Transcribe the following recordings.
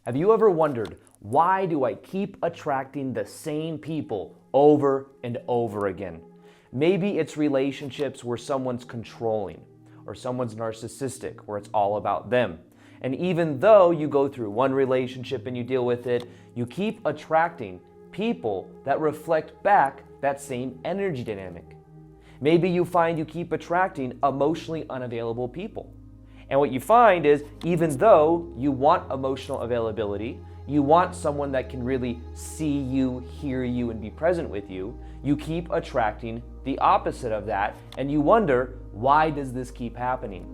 Have you ever wondered, why do I keep attracting the same people over and over again? Maybe it's relationships where someone's controlling or someone's narcissistic, where it's all about them. And even though you go through one relationship and you deal with it, you keep attracting people that reflect back that same energy dynamic. Maybe you find you keep attracting emotionally unavailable people. And what you find is, even though you want emotional availability, you want someone that can really see you, hear you, and be present with you, you keep attracting the opposite of that, and you wonder, why does this keep happening?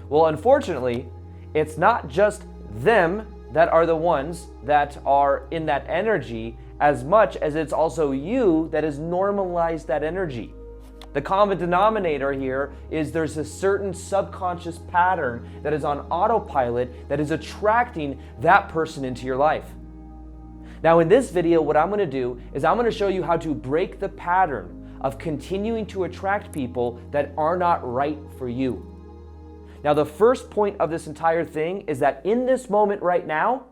Well, unfortunately, it's not just them that are the ones that are in that energy, as much as it's also you that has normalized that energy. The common denominator here is there's a certain subconscious pattern that is on autopilot that is attracting that person into your life. Now in this video, what I'm going to do is I'm going to show you how to break the pattern of continuing to attract people that are not right for you. Now the first point of this entire thing is that in this moment right now,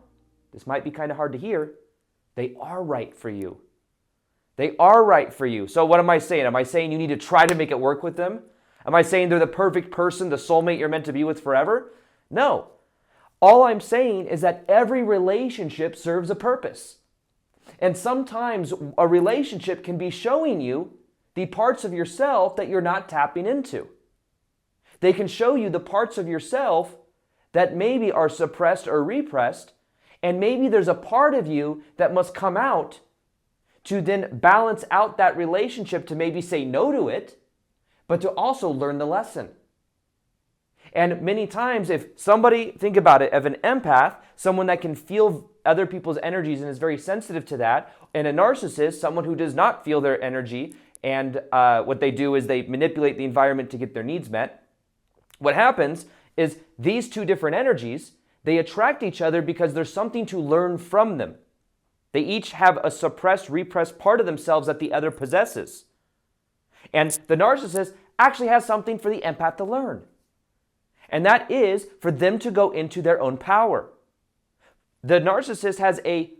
this might be kind of hard to hear, they are right for you. They are right for you. So what am I saying? Am I saying you need to try to make it work with them? Am I saying they're the perfect person, the soulmate you're meant to be with forever? No. All I'm saying is that every relationship serves a purpose. And sometimes a relationship can be showing you the parts of yourself that you're not tapping into. They can show you the parts of yourself that maybe are suppressed or repressed, and maybe there's a part of you that must come out to then balance out that relationship, to maybe say no to it, but to also learn the lesson. And many times, if somebody, think about it, of an empath, someone that can feel other people's energies and is very sensitive to that, and a narcissist, someone who does not feel their energy, and what they do is they manipulate the environment to get their needs met, what happens is these two different energies, they attract each other because there's something to learn from them. They each have a suppressed, repressed part of themselves that the other possesses. And the narcissist actually has something for the empath to learn. And that is for them to go into their own power. The narcissist has a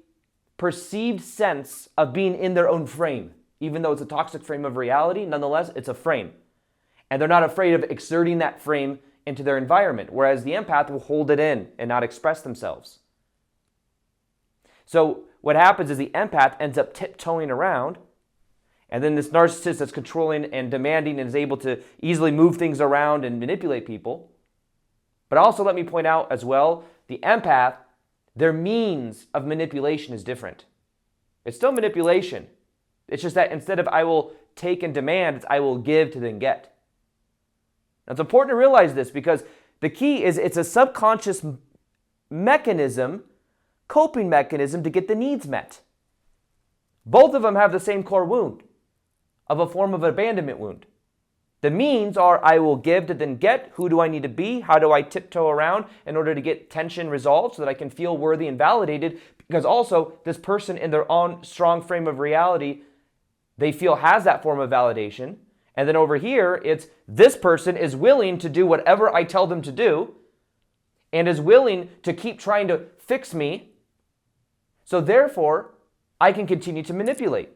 perceived sense of being in their own frame. Even though it's a toxic frame of reality, nonetheless, it's a frame. And they're not afraid of exerting that frame into their environment, whereas the empath will hold it in and not express themselves. So what happens is the empath ends up tiptoeing around, and then this narcissist that's controlling and demanding and is able to easily move things around and manipulate people. But also let me point out as well, the empath, their means of manipulation is different. It's still manipulation. It's just that instead of I will take and demand, it's I will give to then get. Now it's important to realize this because the key is it's a subconscious mechanism, coping mechanism to get the needs met. Both of them have the same core wound of a form of abandonment wound. The means are I will give to then get. Who do I need to be? How do I tiptoe around in order to get tension resolved so that I can feel worthy and validated? Because also this person in their own strong frame of reality, they feel has that form of validation. And then over here, it's this person is willing to do whatever I tell them to do and is willing to keep trying to fix me. So therefore, I can continue to manipulate.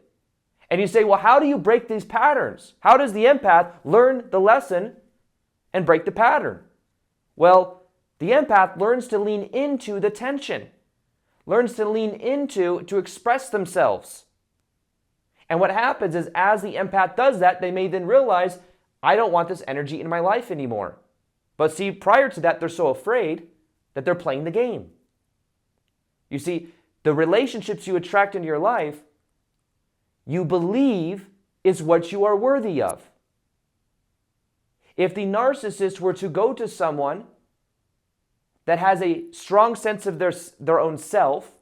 And you say, well, how do you break these patterns? How does the empath learn the lesson and break the pattern? Well, the empath learns to lean into the tension, learns to lean into to express themselves. And what happens is as the empath does that, they may then realize, I don't want this energy in my life anymore. But see, prior to that, they're so afraid that they're playing the game. You see, the relationships you attract into your life, you believe is what you are worthy of. If the narcissist were to go to someone that has a strong sense of their own self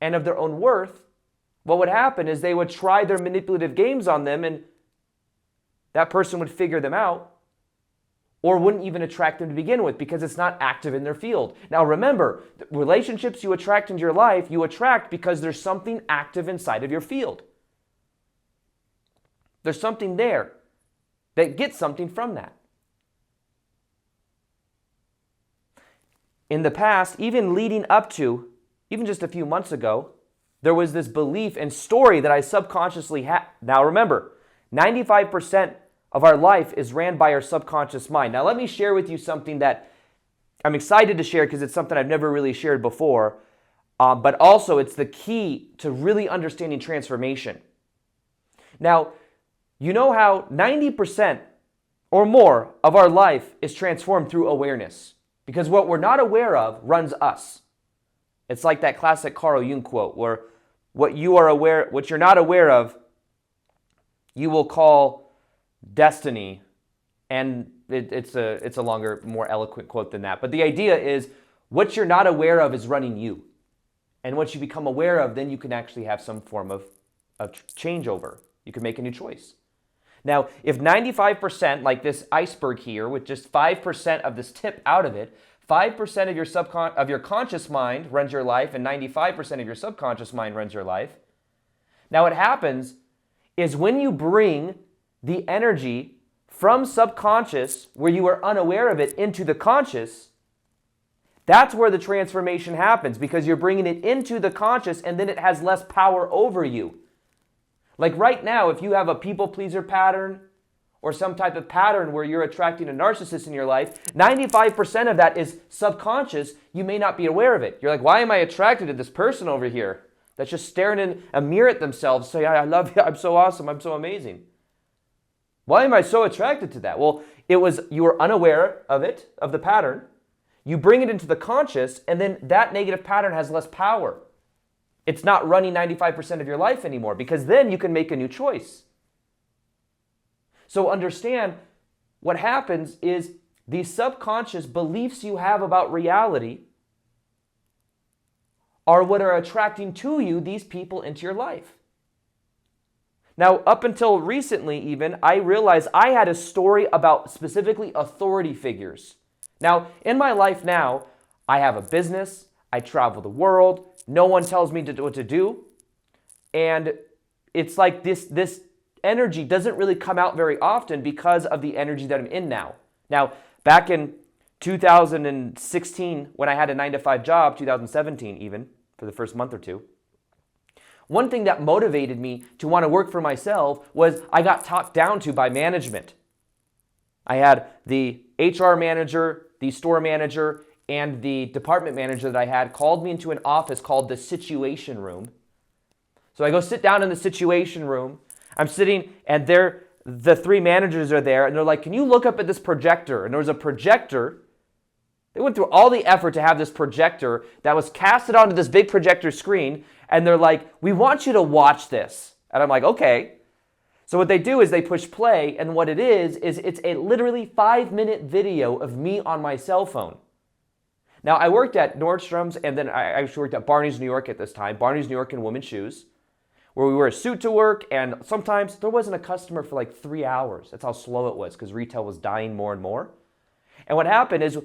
and of their own worth, what would happen is they would try their manipulative games on them and that person would figure them out or wouldn't even attract them to begin with because it's not active in their field. Now remember, relationships you attract into your life, you attract because there's something active inside of your field. There's something there that gets something from that. In the past, even leading up to even just a few months ago, there was this belief and story that I subconsciously had. Now remember, 95% of our life is ran by our subconscious mind. Now let me share with you something that I'm excited to share because it's something I've never really shared before, but also it's the key to really understanding transformation. Now, you know how 90% or more of our life is transformed through awareness, because what we're not aware of runs us. It's like that classic Carl Jung quote where what you're not aware of, you will call destiny. And it's a longer, more eloquent quote than that. But the idea is what you're not aware of is running you. And what you become aware of, then you can actually have some form of changeover. You can make a new choice. Now, if 95%, like this iceberg here, with just 5% of this tip out of it, 5% of your conscious mind runs your life, and 95% of your subconscious mind runs your life. Now, what happens is when you bring the energy from subconscious, where you are unaware of it, into the conscious, that's where the transformation happens, because you're bringing it into the conscious, and then it has less power over you. Like right now, if you have a people pleaser pattern or some type of pattern where you're attracting a narcissist in your life, 95% of that is subconscious. You may not be aware of it. You're like, why am I attracted to this person over here that's just staring in a mirror at themselves, saying, I love you, I'm so awesome, I'm so amazing. Why am I so attracted to that? Well, you were unaware of it, of the pattern. You bring it into the conscious, and then that negative pattern has less power. It's not running 95% of your life anymore, because then you can make a new choice. So understand what happens is these subconscious beliefs you have about reality are what are attracting to you these people into your life. Now, up until recently even, I realized I had a story about specifically authority figures. Now, in my life now, I have a business, I travel the world, no one tells me what to do, and it's like this energy doesn't really come out very often because of the energy that I'm in now. Now, back in 2016, when I had a 9-to-5 job, 2017 even, for the first month or two, one thing that motivated me to want to work for myself was I got talked down to by management. I had the HR manager, the store manager, and the department manager that I had called me into an office called the Situation Room. So I go sit down in the Situation Room. I'm sitting, and the three managers are there, and they're like, can you look up at this projector? And there was a projector. They went through all the effort to have this projector that was casted onto this big projector screen, and they're like, we want you to watch this. And I'm like, okay. So what they do is they push play, and what it is it's a literally 5-minute video of me on my cell phone. Now, I worked at Nordstrom's, and then I actually worked at Barney's New York at this time, Barney's New York in women's shoes, where we wear a suit to work, and sometimes there wasn't a customer for like 3 hours. That's how slow it was, because retail was dying more and more. And what happened is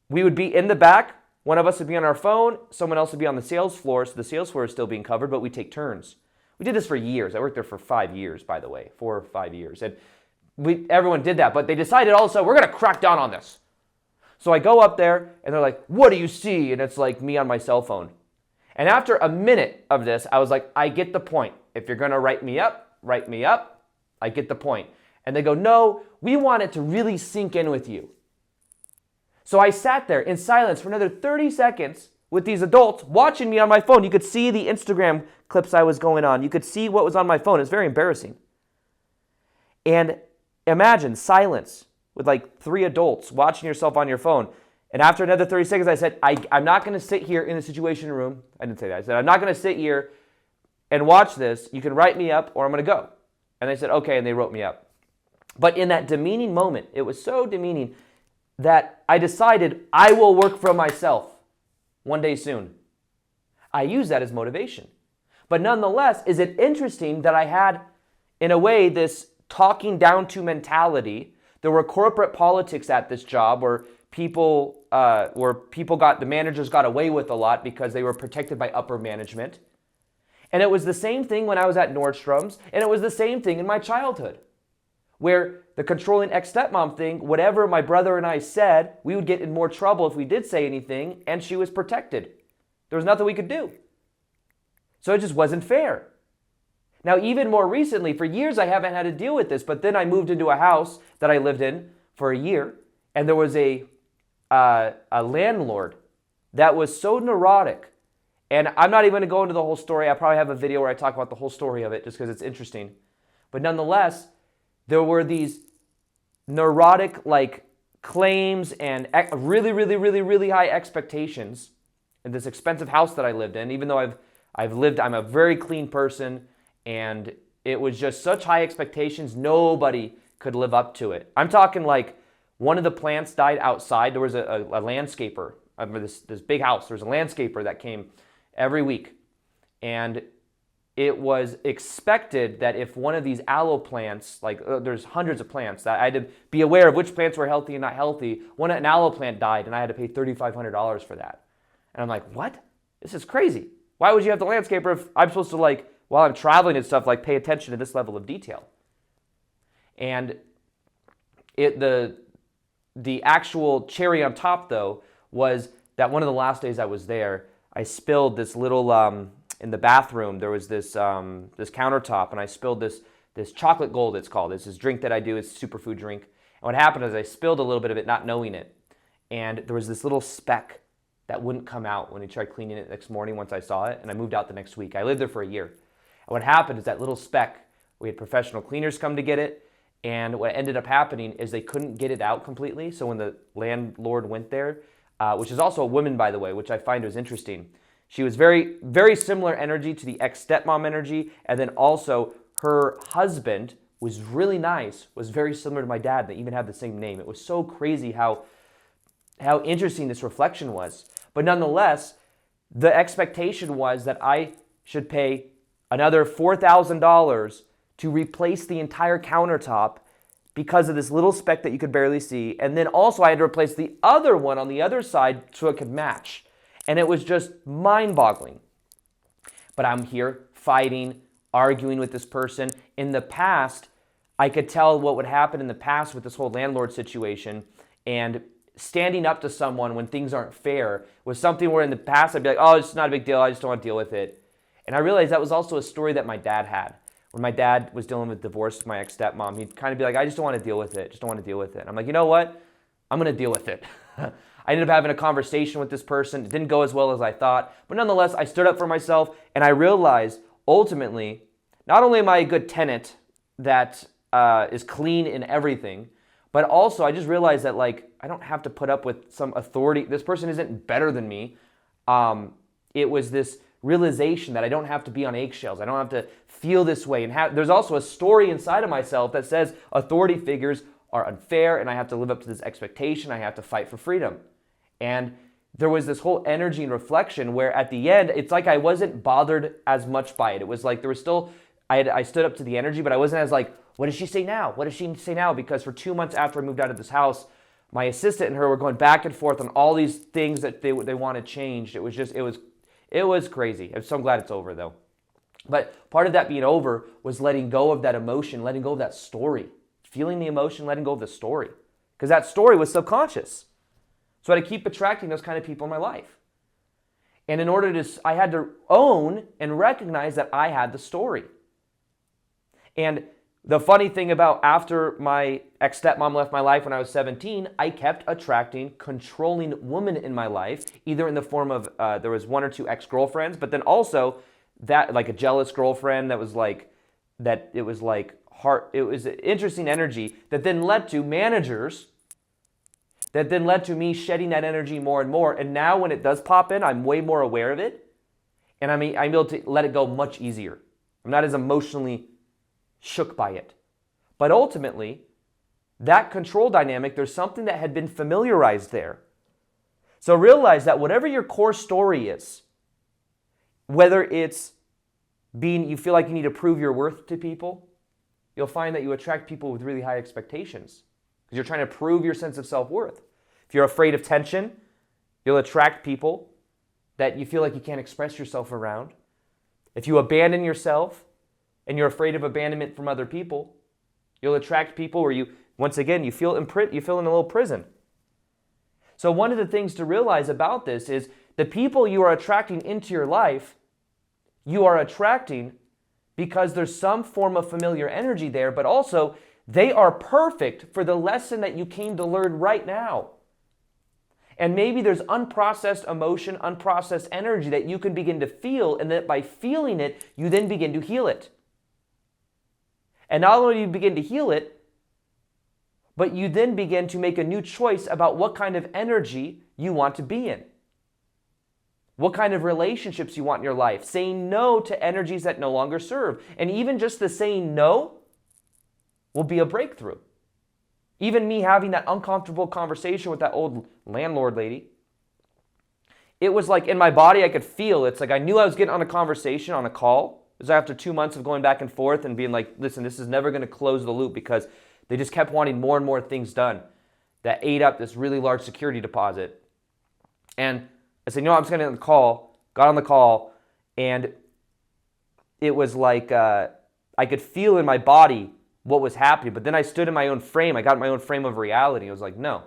we would be in the back, one of us would be on our phone, someone else would be on the sales floor, so the sales floor is still being covered, but we take turns. We did this for years. I worked there for 5 years, by the way, 4 or 5 years. And everyone did that, but they decided also, we're going to crack down on this. So I go up there, and they're like, what do you see? And it's like me on my cell phone. And after a minute of this, I was like, I get the point. If you're going to write me up. I get the point. And they go, no, we want it to really sink in with you. So I sat there in silence for another 30 seconds with these adults watching me on my phone. You could see the Instagram clips I was going on. You could see what was on my phone. It's very embarrassing. And imagine silence with like 3 adults watching yourself on your phone. And after another 30 seconds, I said, I'm not going to sit here in the Situation Room. I didn't say that. I said, I'm not going to sit here and watch this. You can write me up or I'm going to go. And they said, okay, and they wrote me up. But in that demeaning moment, it was so demeaning that I decided I will work for myself one day soon. I use that as motivation. But nonetheless, is it interesting that I had, in a way, this talking down to mentality? There were corporate politics at this job where the managers got away with a lot because they were protected by upper management. And it was the same thing when I was at Nordstrom's, and it was the same thing in my childhood, where the controlling ex-stepmom thing, whatever my brother and I said, we would get in more trouble if we did say anything, and she was protected. There was nothing we could do. So it just wasn't fair. Now, even more recently, for years I haven't had to deal with this, but then I moved into a house that I lived in for a year, and there was a landlord that was so neurotic. And I'm not even going to go into the whole story. I probably have a video where I talk about the whole story of it just because it's interesting. But nonetheless, there were these neurotic claims and really, really, really, really high expectations in this expensive house that I lived in. Even though I'm a very clean person, and it was just such high expectations, nobody could live up to it. I'm talking one of the plants died outside. There was a landscaper of this big house. There was a landscaper that came every week, and it was expected that if one of these aloe plants, there's hundreds of plants, that I had to be aware of which plants were healthy and not healthy. An aloe plant died, and I had to pay $3,500 for that. And I'm like, what? This is crazy. Why would you have the landscaper if I'm supposed to, while I'm traveling and stuff, pay attention to this level of detail? And the actual cherry on top, though, was that one of the last days I was there, I spilled this little, in the bathroom, there was this countertop, and I spilled this chocolate gold, it's called. It's this drink that I do. It's a superfood drink. And what happened is I spilled a little bit of it, not knowing it. And there was this little speck that wouldn't come out when I tried cleaning it next morning once I saw it, and I moved out the next week. I lived there for a year. And what happened is that little speck, we had professional cleaners come to get it, and what ended up happening is they couldn't get it out completely. So when the landlord went there, which is also a woman, by the way, which I find was interesting, she was very, very similar energy to the ex-stepmom energy, and then also her husband was really nice, was very similar to my dad. They even had the same name. It was so crazy how interesting this reflection was. But nonetheless, the expectation was that I should pay another $4,000 to replace the entire countertop because of this little speck that you could barely see. And then also I had to replace the other one on the other side so it could match. And it was just mind-boggling. But I'm here fighting, arguing with this person. In the past, I could tell what would happen in the past with this whole landlord situation, and standing up to someone when things aren't fair was something where in the past I'd be like, oh, it's not a big deal, I just don't want to deal with it. And I realized that was also a story that my dad had. When my dad was dealing with divorce with my ex-stepmom, he'd kind of be like, I just don't want to deal with it, just don't want to deal with it. And I'm like, you know what? I'm going to deal with it. I ended up having a conversation with this person. It didn't go as well as I thought, but nonetheless, I stood up for myself, and I realized ultimately, not only am I a good tenant that is clean in everything, but also I just realized that I don't have to put up with some authority. This person isn't better than me. It was this realization that I don't have to be on eggshells. I don't have to feel this way. And there's also a story inside of myself that says authority figures are unfair, and I have to live up to this expectation. I have to fight for freedom. And there was this whole energy and reflection where at the end, it's like I wasn't bothered as much by it. It was like there was still, I stood up to the energy, but I wasn't as what does she say now? What does she say now? Because for 2 months after I moved out of this house, my assistant and her were going back and forth on all these things that they wanted changed. It was crazy. I'm so glad it's over though. But part of that being over was letting go of that emotion, letting go of that story, feeling the emotion, letting go of the story. Because that story was subconscious. So I had to keep attracting those kind of people in my life. And in order to, I had to own and recognize that I had the story. And the funny thing about after my ex-stepmom left my life when I was 17, I kept attracting controlling women in my life, either in the form of, there was 1 or 2 ex-girlfriends, but then also that, a jealous girlfriend that was it was an interesting energy that then led to managers, that then led to me shedding that energy more and more. And now when it does pop in, I'm way more aware of it, and I'm able to let it go much easier. I'm not as emotionally shook by it. But ultimately, that control dynamic, there's something that had been familiarized there. So realize that whatever your core story is, whether it's you feel like you need to prove your worth to people, you'll find that you attract people with really high expectations because you're trying to prove your sense of self-worth. If you're afraid of tension, you'll attract people that you feel like you can't express yourself around. If you abandon yourself and you're afraid of abandonment from other people, you'll attract people where you feel in a little prison. So one of the things to realize about this is The people you are attracting into your life, you are attracting because there's some form of familiar energy there, but also they are perfect for the lesson that you came to learn right now. And maybe there's unprocessed emotion, unprocessed energy that you can begin to feel, and that by feeling it, you then begin to heal it. And not only do you begin to heal it, but you then begin to make a new choice about what kind of energy you want to be in. What kind of relationships you want in your life. Saying no to energies that no longer serve. And even just the saying no will be a breakthrough. Even me having that uncomfortable conversation with that old landlord lady, it was like in my body I could feel, it's like I knew I was getting on a conversation, on a call. It was after 2 months of going back and forth and being like, listen, this is never going to close the loop because they just kept wanting more and more things done that ate up this really large security deposit. And I said, I'm just going to got on the call, and it was like I could feel in my body what was happening, but then I stood in my own frame. I got in my own frame of reality. I was like, no.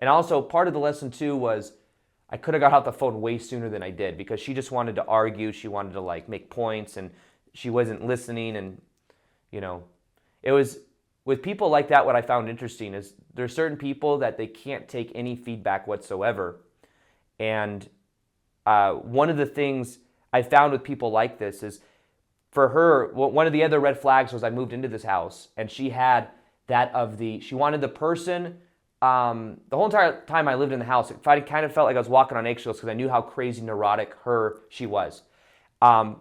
And also part of the lesson too was I could have got off the phone way sooner than I did because she just wanted to argue. She wanted to like make points, and she wasn't listening. And, it was with people like that, what I found interesting is there's certain people that they can't take any feedback whatsoever. And one of the things I found with people like this is for her, one of the other red flags was I moved into this house and she had she wanted the person, the whole entire time I lived in the house, I kind of felt like I was walking on eggshells because I knew how crazy neurotic she was. And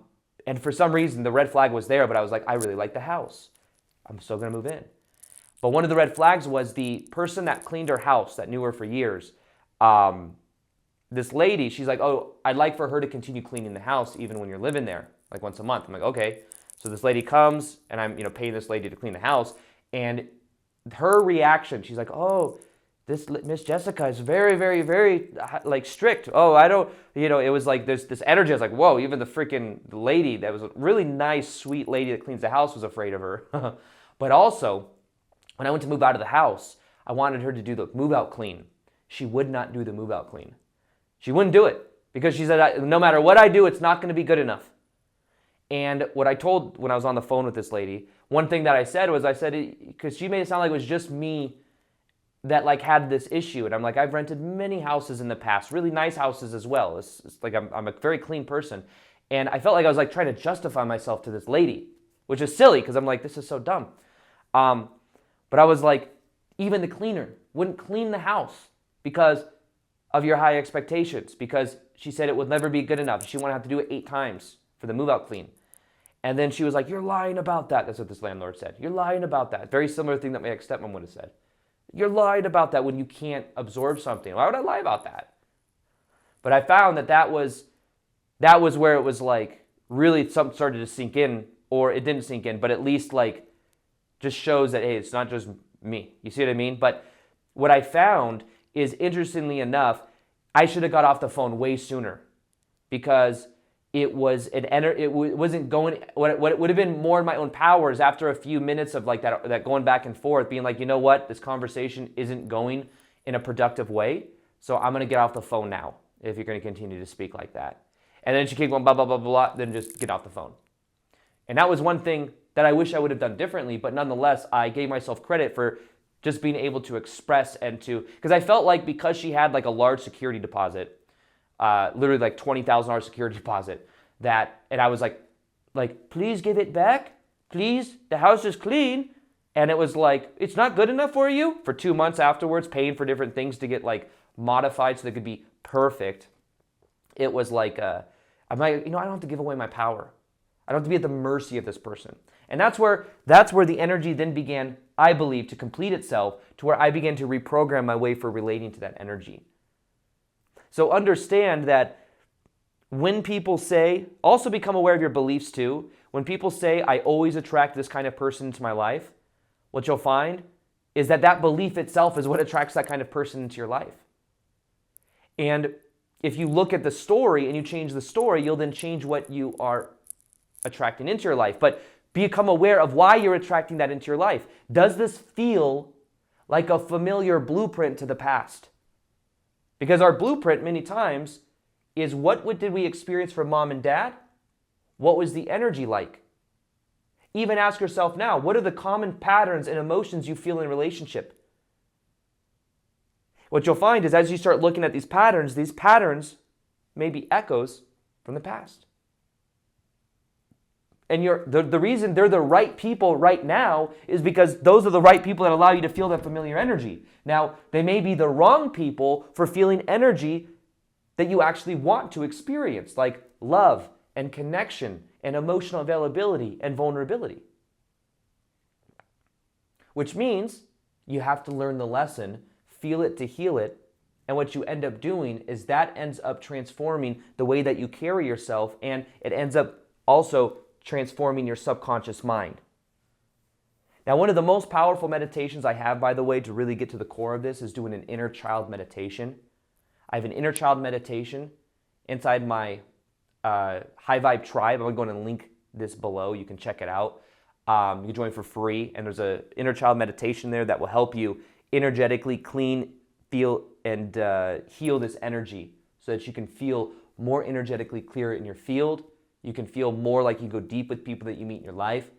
for some reason, the red flag was there, but I was like, I really like the house. I'm still going to move in. But one of the red flags was the person that cleaned her house, that knew her for years. This lady, she's like, oh, I'd like for her to continue cleaning the house even when you're living there, like once a month. I'm like, okay. So this lady comes and I'm, paying this lady to clean the house. And her reaction, she's like, oh, this Miss Jessica is very, very, very like strict. Oh, I don't, it was like this energy. I was like, whoa, even the freaking lady that was a really nice, sweet lady that cleans the house was afraid of her. But also, when I went to move out of the house, I wanted her to do the move out clean. She would not do the move out clean. She wouldn't do it because she said, no matter what I do, it's not going to be good enough. And what I told when I was on the phone with this lady, one thing that I said, because she made it sound like it was just me that like had this issue. And I'm like, I've rented many houses in the past, really nice houses as well. It's like I'm a very clean person. And I felt like I was like trying to justify myself to this lady, which is silly because I'm like, this is so dumb. But I was like, even the cleaner wouldn't clean the house because of your high expectations, because she said it would never be good enough. She wanted to have to do it 8 times for the move out clean. And then she was like, you're lying about that. That's what this landlord said. You're lying about that. Very similar thing that my ex-stepmom would have said. You're lying about that when you can't absorb something. Why would I lie about that? But I found that was where it was like really something started to sink in, or it didn't sink in, but at least like just shows that, hey, it's not just me. You see what I mean? But what I found is, interestingly enough, I should have got off the phone way sooner because it wasn't going, what would have been more in my own power is after a few minutes of like that going back and forth, being like, you know what, this conversation isn't going in a productive way, so I'm going to get off the phone now if you're going to continue to speak like that. And then she kept going blah, blah, blah, blah, then just get off the phone. And that was one thing that I wish I would have done differently, but nonetheless, I gave myself credit for just being able to express because I felt like because she had like a large security deposit, literally like $20,000 security deposit, and I was like, please give it back, please, the house is clean. And it was like, it's not good enough for you? For 2 months afterwards, paying for different things to get like modified so they could be perfect. It was like, I'm like, I don't have to give away my power. I don't have to be at the mercy of this person. And that's where the energy then began, I believe, to complete itself, to where I began to reprogram my way for relating to that energy. So understand that when people say, also become aware of your beliefs too. When people say, I always attract this kind of person into my life, what you'll find is that belief itself is what attracts that kind of person into your life. And if you look at the story and you change the story, you'll then change what you are attracting into your life. But become aware of why you're attracting that into your life. Does this feel like a familiar blueprint to the past? Because our blueprint many times is what did we experience from mom and dad? What was the energy like? Even ask yourself now, what are the common patterns and emotions you feel in a relationship? What you'll find is as you start looking at these patterns may be echoes from the past. And the reason they're the right people right now is because those are the right people that allow you to feel that familiar energy. Now, they may be the wrong people for feeling energy that you actually want to experience, like love and connection and emotional availability and vulnerability. Which means you have to learn the lesson, feel it to heal it, and what you end up doing is that ends up transforming the way that you carry yourself, and it ends up also transforming your subconscious mind. Now, one of the most powerful meditations I have, by the way, to really get to the core of this is doing an inner child meditation. I have an inner child meditation inside my High Vibe tribe. I'm going to link this below. You can check it out. You can join for free, and there's an inner child meditation there that will help you energetically clean, feel, and heal this energy so that you can feel more energetically clear in your field. You can feel more like you go deep with people that you meet in your life,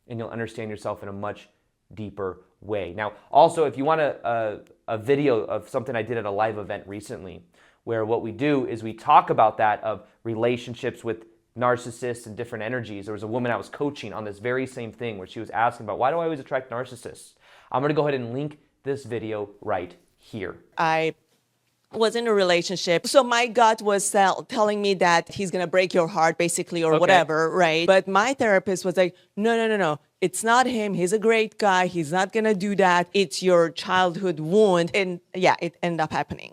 and you'll understand yourself in a much deeper way. Now, also, if you want a video of something I did at a live event recently, where what we do is we talk about that of relationships with narcissists and different energies. There was a woman I was coaching on this very same thing where she was asking about, why do I always attract narcissists? I'm going to go ahead and link this video right here. I was in a relationship. So my gut was telling me that he's going to break your heart basically or whatever, right? But my therapist was like, no. It's not him. He's a great guy. He's not going to do that. It's your childhood wound. And yeah, it ended up happening.